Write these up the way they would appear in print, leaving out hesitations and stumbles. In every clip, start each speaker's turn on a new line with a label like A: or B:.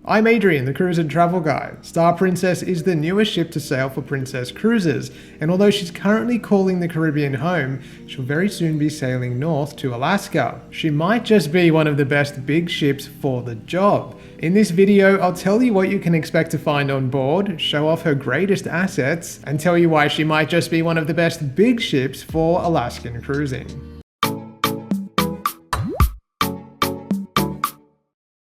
A: I'm Adrian, the Cruise and Travel Guy. Star Princess is the newest ship to sail for Princess Cruises, and although she's currently calling the Caribbean home, she'll very soon be sailing north to Alaska. She might just be one of the best big ships for the job. In this video, I'll tell you what you can expect to find on board, show off her greatest assets, and tell you why she might just be one of the best big ships for Alaskan cruising.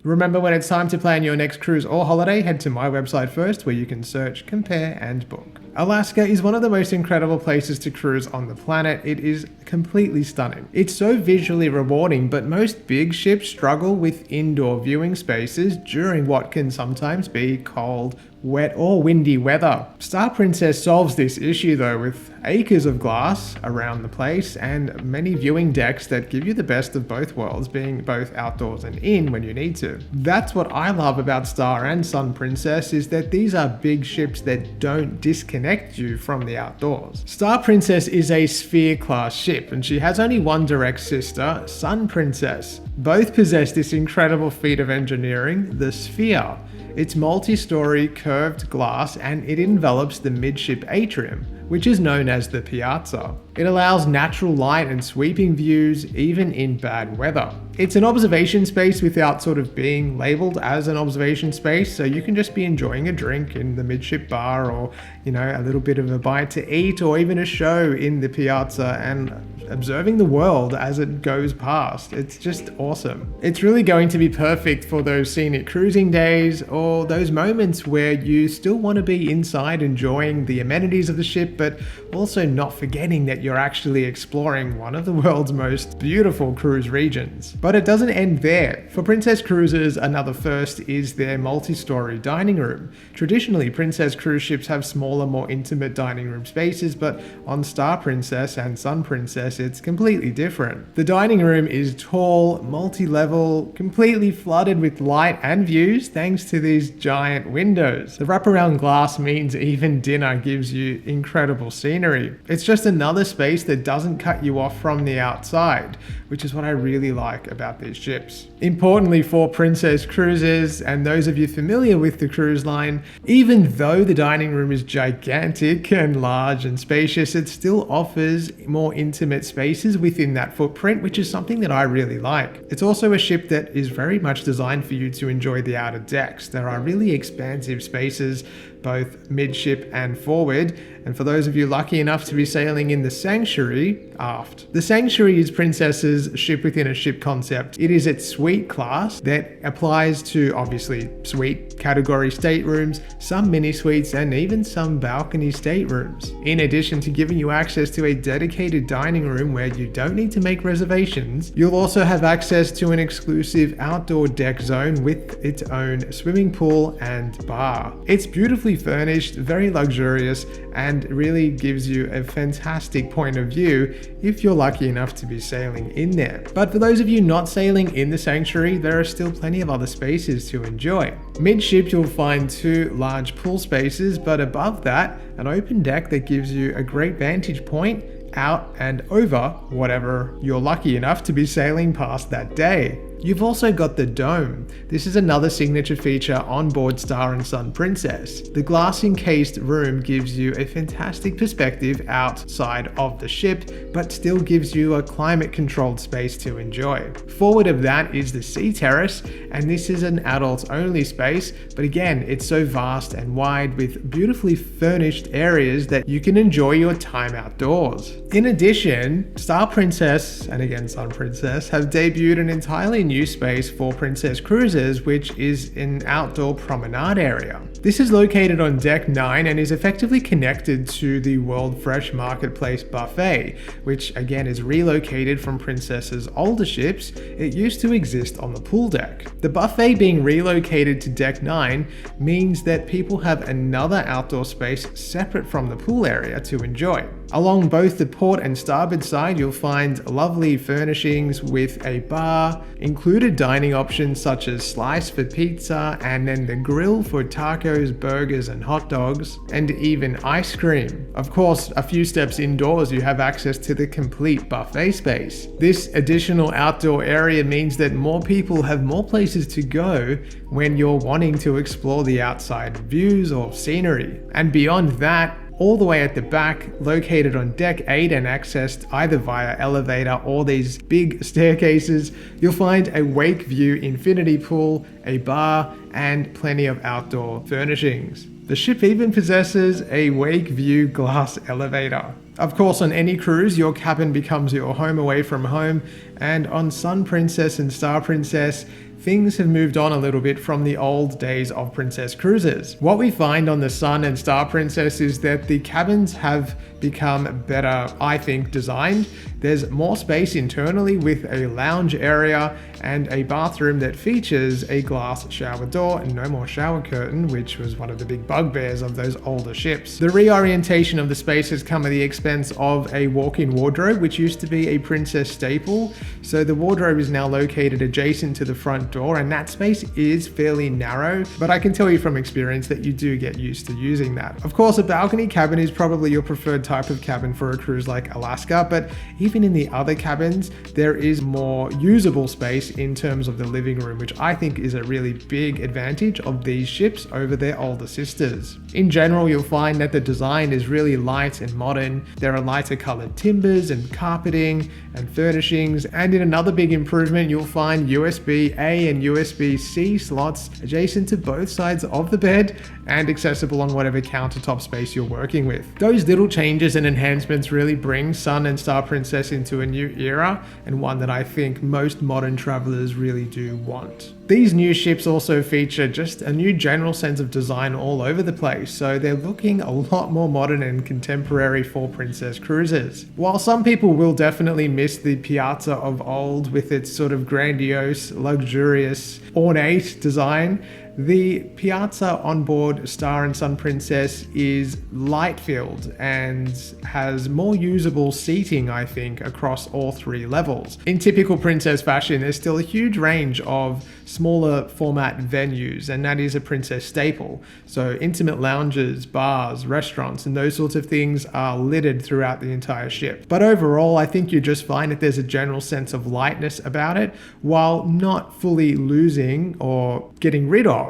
A: Remember, when it's time to plan your next cruise or holiday, head to my website first where you can search, compare, and book. Alaska is one of the most incredible places to cruise on the planet. It is completely stunning. It's so visually rewarding, but most big ships struggle with indoor viewing spaces during what can sometimes be cold, wet, or windy weather. Star Princess solves this issue though with acres of glass around the place and many viewing decks that give you the best of both worlds, being both outdoors and in when you need to. That's what I love about Star and Sun Princess, is that these are big ships that don't disconnect you from the outdoors. Star Princess is a Sphere class ship and she has only one direct sister, Sun Princess. Both possess this incredible feat of engineering, the Sphere. It's multi-storey curved glass and it envelops the midship atrium, which is known as the piazza. It allows natural light and sweeping views even in bad weather. It's an observation space without sort of being labeled as an observation space, so you can just be enjoying a drink in the midship bar, or a little bit of a bite to eat, or even a show in the piazza and observing the world as it goes past. It's just awesome. It's really going to be perfect for those scenic cruising days, or those moments where you still want to be inside enjoying the amenities of the ship, but also not forgetting that you're actually exploring one of the world's most beautiful cruise regions. But it doesn't end there. For Princess Cruises, another first is their multi-storey dining room. Traditionally, Princess cruise ships have smaller, more intimate dining room spaces, but on Star Princess and Sun Princess, it's completely different. The dining room is tall, multi-level, completely flooded with light and views thanks to these giant windows. The wraparound glass means even dinner gives you incredible scenery. It's just another space that doesn't cut you off from the outside, which is what I really like about these ships. Importantly for Princess Cruises and those of you familiar with the cruise line, even though the dining room is gigantic and large and spacious, it still offers more intimate spaces within that footprint, which is something that I really like. It's also a ship that is very much designed for you to enjoy the outer decks. There are really expansive spaces both midship and forward, and for those of you lucky enough to be sailing in the Sanctuary, aft. The Sanctuary is Princess's ship within a ship concept. It is its suite class that applies to obviously suite category staterooms, some mini suites, and even some balcony staterooms. In addition to giving you access to a dedicated dining room where you don't need to make reservations, you'll also have access to an exclusive outdoor deck zone with its own swimming pool and bar. It's beautifully furnished, very luxurious, and really gives you a fantastic point of view if you're lucky enough to be sailing in there. But for those of you not sailing in the Sanctuary, there are still plenty of other spaces to enjoy. Midship, you'll find two large pool spaces, but above that, an open deck that gives you a great vantage point out and over whatever you're lucky enough to be sailing past that day. You've also got the dome. This is another signature feature on board Star and Sun Princess. The glass encased room gives you a fantastic perspective outside of the ship, but still gives you a climate controlled space to enjoy. Forward of that is the Sea Terrace, and this is an adults only space, but again, it's so vast and wide with beautifully furnished areas that you can enjoy your time outdoors. In addition, Star Princess and again Sun Princess have debuted an entirely new space for Princess Cruises, which is an outdoor promenade area. This is located on Deck 9 and is effectively connected to the World Fresh Marketplace buffet, which again is relocated from Princess's older ships. It used to exist on the pool deck. The buffet being relocated to Deck 9 means that people have another outdoor space separate from the pool area to enjoy. Along both the port and starboard side, you'll find lovely furnishings with a bar, included dining options such as slice for pizza, and then the grill for taco tacos, burgers, and hot dogs, and even ice cream. Of course, a few steps indoors, you have access to the complete buffet space. This additional outdoor area means that more people have more places to go when you're wanting to explore the outside views or scenery. And beyond that, all the way at the back, located on deck 8 and accessed either via elevator or these big staircases, you'll find a wake view infinity pool, a bar, and plenty of outdoor furnishings. The ship even possesses a wake view glass elevator. Of course, on any cruise, your cabin becomes your home away from home, and on Sun Princess and Star Princess, things have moved on a little bit from the old days of Princess cruises. What we find on the Sun and Star Princess is that the cabins have become better, I think, designed. There's more space internally with a lounge area and a bathroom that features a glass shower door and no more shower curtain, which was one of the big bugbears of those older ships. The reorientation of the space has come at the expense of a walk-in wardrobe, which used to be a Princess staple. So the wardrobe is now located adjacent to the front door, and that space is fairly narrow, but I can tell you from experience that you do get used to using that. Of course, a balcony cabin is probably your preferred type of cabin for a cruise like Alaska, but even in the other cabins, there is more usable space in terms of the living room, which I think is a really big advantage of these ships over their older sisters. In general, you'll find that the design is really light and modern. There are lighter colored timbers and carpeting and furnishings, and in another big improvement, you'll find USB-A and USB-C slots adjacent to both sides of the bed and accessible on whatever countertop space you're working with. Those little changes and enhancements really bring Sun and Star Princess into a new era, and one that I think most modern travelers really do want. These new ships also feature just a new general sense of design all over the place, so they're looking a lot more modern and contemporary for Princess cruises. While some people will definitely miss the piazza of old with its sort of grandiose, luxurious, ornate design, the piazza on board Star and Sun Princess is light-filled and has more usable seating, I think, across all 3 levels. In typical Princess fashion, there's still a huge range of smaller format venues, and that is a Princess staple. So intimate lounges, bars, restaurants, and those sorts of things are littered throughout the entire ship. But overall, I think you just find that there's a general sense of lightness about it, while not fully losing or getting rid of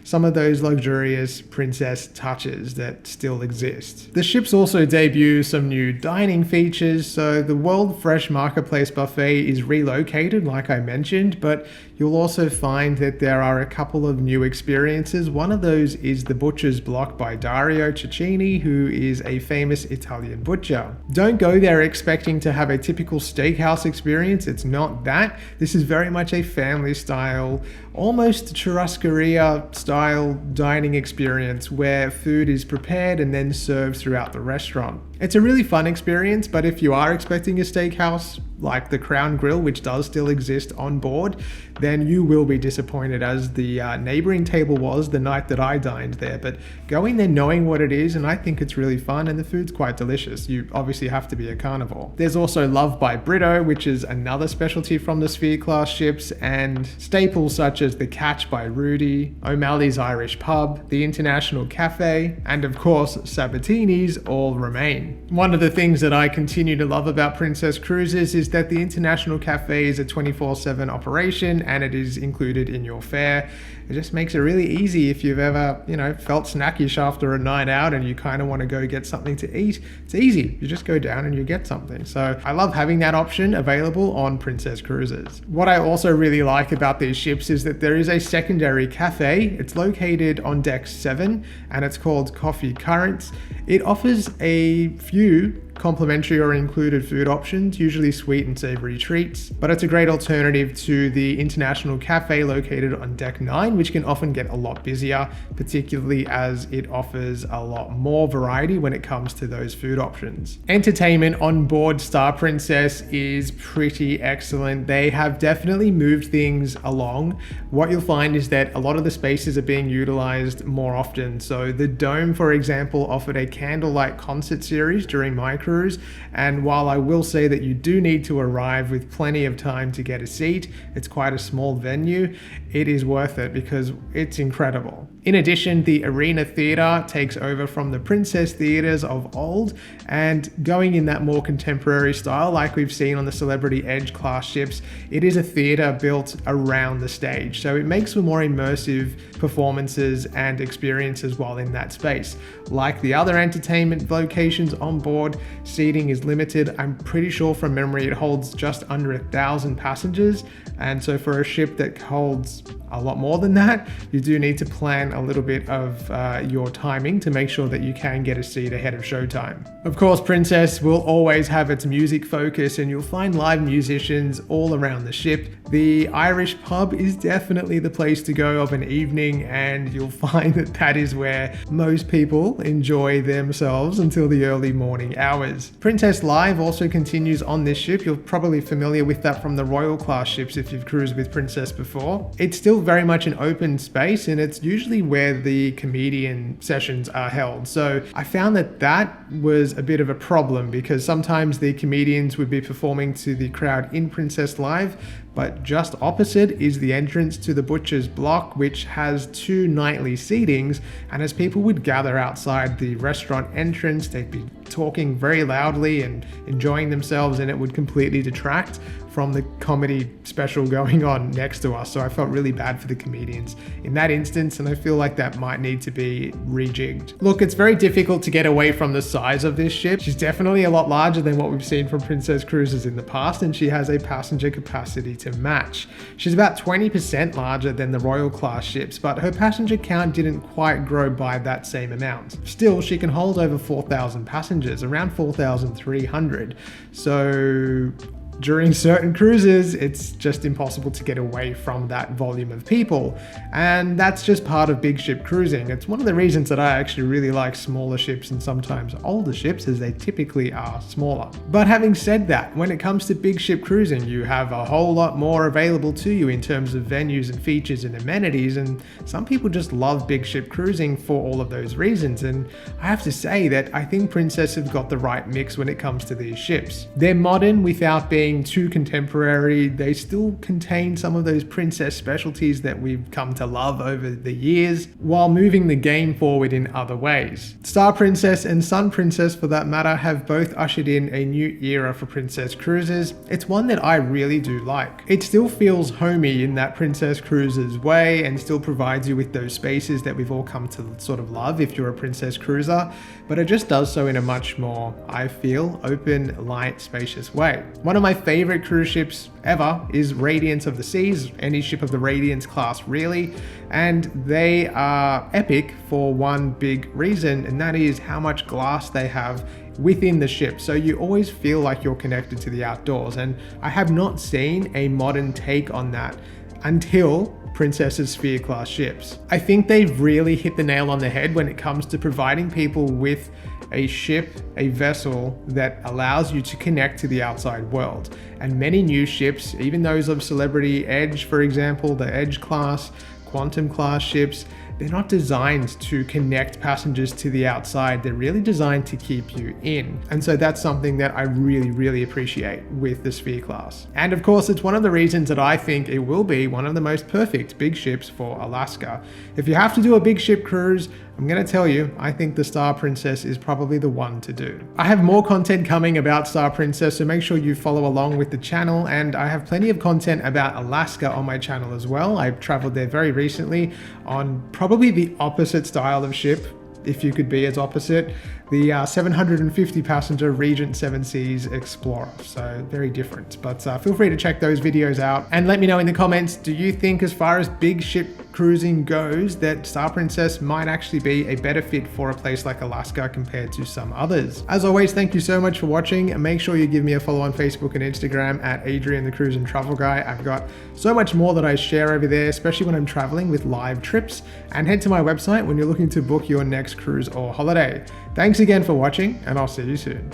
A: some of those luxurious Princess touches that still exist. The ships also debut some new dining features, so the World Fresh Marketplace buffet is relocated, like I mentioned, but you'll also find that there are a couple of new experiences. One of those is the Butcher's Block by Dario Cecchini, who is a famous Italian butcher. Don't go there expecting to have a typical steakhouse experience. It's not that. This is very much a family style, almost churrascaria style dining experience where food is prepared and then served throughout the restaurant. It's a really fun experience, but if you are expecting a steakhouse like the Crown Grill, which does still exist on board, then you will be disappointed, as the neighboring table was the night that I dined there. But go in there knowing what it is, and I think it's really fun, and the food's quite delicious. You obviously have to be a carnivore. There's also Love by Brito, which is another specialty from the Sphere class ships, and staples such as the Catch by Rudy, O'Malley's Irish Pub, the International Cafe, and of course Sabatini's all remain. One of the things that I continue to love about Princess Cruises is that the International Cafe is a 24/7 operation, and it is included in your fare. It just makes it really easy if you've ever, felt snackish after a night out and you kind of want to go get something to eat. It's easy. You just go down and you get something. So I love having that option available on Princess Cruises. What I also really like about these ships is that there is a secondary cafe. It's located on deck 7 and it's called Coffee Currents. It offers a few complimentary or included food options, usually sweet and savory treats, but it's a great alternative to the International Cafe located on deck 9, which can often get a lot busier, particularly as it offers a lot more variety when it comes to those food options. Entertainment on board Star Princess is pretty excellent. They have definitely moved things along. What you'll find is that a lot of the spaces are being utilized more often. So the Dome, for example, offered a candlelight concert series series during my cruise, and while I will say that you do need to arrive with plenty of time to get a seat, it's quite a small venue, it is worth it because it's incredible. In addition, the Arena Theatre takes over from the Princess Theatres of old, and going in that more contemporary style like we've seen on the Celebrity Edge class ships, it is a theatre built around the stage, so it makes for more immersive performances and experiences while in that space. Like the other entertainment locations on board, seating is limited. I'm pretty sure from memory it holds just under 1,000 passengers, and so for a ship that holds a lot more than that, you do need to plan a little bit of your timing to make sure that you can get a seat ahead of showtime. Of course, Princess will always have its music focus, and you'll find live musicians all around the ship. The Irish pub is definitely the place to go of an evening, and you'll find that that is where most people enjoy themselves until the early morning hours. Princess Live also continues on this ship. You're probably familiar with that from the Royal class ships if you've cruised with Princess before. It's still very much an open space, and it's usually where the comedian sessions are held. So I found that that was a bit of a problem because sometimes the comedians would be performing to the crowd in Princess Live, but just opposite is the entrance to the Butcher's Block, which has 2 nightly seatings, and as people would gather outside the restaurant entrance, they'd be talking very loudly and enjoying themselves, and it would completely detract from the comedy special going on next to us. So I felt really bad for the comedians in that instance, and I feel like that might need to be rejigged. Look, it's very difficult to get away from the size of this ship. She's definitely a lot larger than what we've seen from Princess Cruises in the past, and she has a passenger capacity to match. She's about 20% larger than the Royal class ships, but her passenger count didn't quite grow by that same amount. Still, she can hold over 4,000 passengers, around 4,300. So during certain cruises, it's just impossible to get away from that volume of people. And that's just part of big ship cruising. It's one of the reasons that I actually really like smaller ships and sometimes older ships, as they typically are smaller. But having said that, when it comes to big ship cruising, you have a whole lot more available to you in terms of venues and features and amenities, and some people just love big ship cruising for all of those reasons. And I have to say that I think Princess have got the right mix when it comes to these ships. They're modern without being too contemporary. They still contain some of those Princess specialties that we've come to love over the years, while moving the game forward in other ways. Star Princess and Sun Princess, for that matter, have both ushered in a new era for Princess cruises. It's one that I really do like. It still feels homey in that Princess Cruises way, and still provides you with those spaces that we've all come to sort of love if you're a Princess cruiser, but it just does so in a much more, I feel, open, light, spacious way. One of my favorite cruise ships ever is Radiance of the Seas, any ship of the Radiance class really, and they are epic for one big reason, and that is how much glass they have within the ship, so you always feel like you're connected to the outdoors. And I have not seen a modern take on that until Princess's Sphere class ships. I think they've really hit the nail on the head when it comes to providing people with a ship, a vessel that allows you to connect to the outside world. And many new ships, even those of Celebrity Edge, for example, the Edge class, Quantum class ships, they're not designed to connect passengers to the outside. They're really designed to keep you in. And so that's something that I really appreciate with the Sphere class. And of course, it's one of the reasons that I think it will be one of the most perfect big ships for Alaska. If you have to do a big ship cruise, I'm going to tell you, I think the Star Princess is probably the one to do. I have more content coming about Star Princess, so make sure you follow along with the channel, and I have plenty of content about Alaska on my channel as well. I've traveled there very recently on probably the opposite style of ship, if you could be as opposite, the 750 passenger Regent 7 Seas Explorer. So very different, but feel free to check those videos out and let me know in the comments, do you think as far as big ship cruising goes that Star Princess might actually be a better fit for a place like Alaska compared to some others? As always, thank you so much for watching, and make sure you give me a follow on Facebook and Instagram at Adrian the Cruise and Travel Guy. I've got so much more that I share over there, especially when I'm traveling with live trips, and head to my website when you're looking to book your next cruise or holiday. Thanks again for watching, and I'll see you soon.